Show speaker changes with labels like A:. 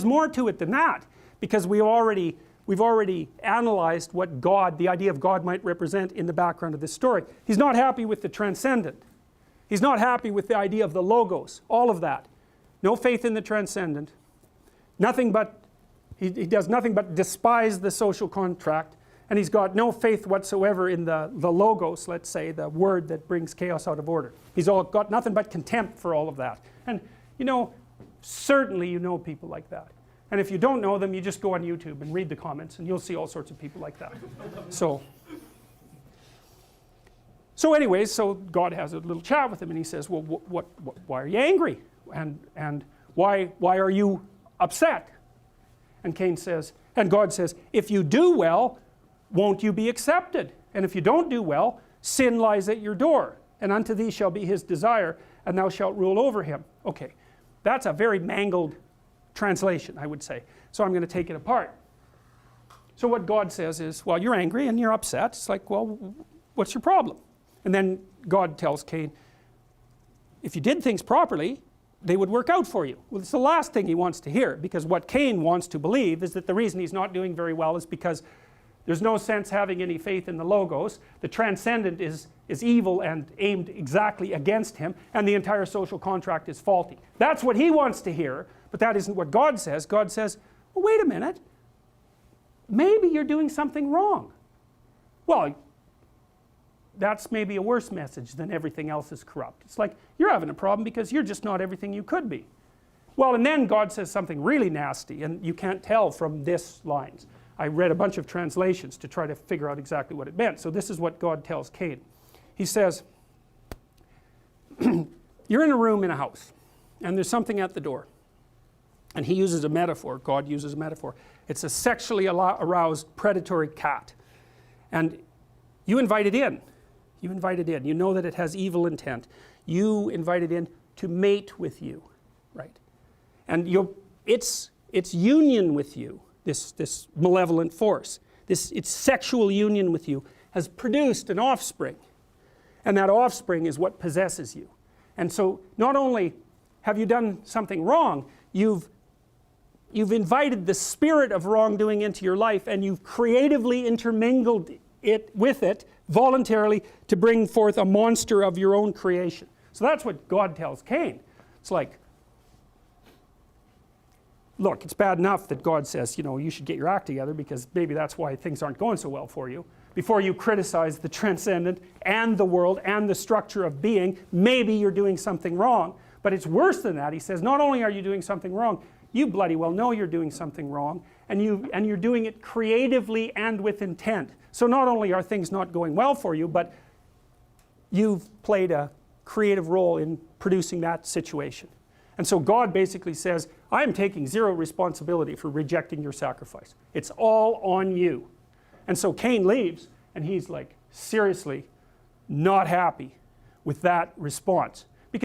A: more to it than that, because we've already analyzed what God, the idea of God might represent in the background of this story. He's not happy with the transcendent. He's not happy with the idea of the logos, all of that. No faith in the transcendent. Nothing but, he does nothing but despise the social contract, and he's got no faith whatsoever in the logos, let's say, the word that brings chaos out of order. He's got nothing but contempt for all of that. And you know, certainly you know people like that. And if you don't know them, you just go on YouTube and read the comments and you'll see all sorts of people like that. So anyways, so God has a little chat with him and he says, well, why are you angry? And why are you upset? And Cain says, and God says, if you do well, won't you be accepted? And if you don't do well, sin lies at your door, and unto thee shall be his desire, and thou shalt rule over him. Okay, that's a very mangled translation, I would say. So I'm going to take it apart. So what God says is, well, you're angry and you're upset. It's like, well, what's your problem? And then God tells Cain, if you did things properly, they would work out for you. Well, it's the last thing he wants to hear, because what Cain wants to believe is that the reason he's not doing very well is because there's no sense having any faith in the logos. The transcendent is evil and aimed exactly against him, and the entire social contract is faulty. That's what he wants to hear, but that isn't what God says. God says, well, wait a minute, maybe you're doing something wrong. Well, that's maybe a worse message than everything else is corrupt. It's like, you're having a problem because you're just not everything you could be. Well, and then God says something really nasty, and you can't tell from this lines. I read a bunch of translations to try to figure out exactly what it meant. So this is what God tells Cain. He says, you're in a room in a house, and there's something at the door. And he uses a metaphor, God uses a metaphor. It's a sexually aroused predatory cat. And you invite it in. You invite it in. You know that it has evil intent. You invite it in to mate with you, right? And its union with you, this malevolent force, its sexual union with you, has produced an offspring. And that offspring is what possesses you. And so not only have you done something wrong, you've invited the spirit of wrongdoing into your life, and you've creatively intermingled it with it voluntarily to bring forth a monster of your own creation. So that's what God tells Cain. It's like, look, it's bad enough that God says, you know, you should get your act together, because maybe that's why things aren't going so well for you. Before you criticize the transcendent and the world and the structure of being, maybe you're doing something wrong. But it's worse than that. He says, not only are you doing something wrong, you bloody well know you're doing something wrong, and you're doing it creatively and with intent. So not only are things not going well for you, but you've played a creative role in producing that situation. And so God basically says, I am taking zero responsibility for rejecting your sacrifice. It's all on you. And so Cain leaves, and he's like seriously not happy with that response.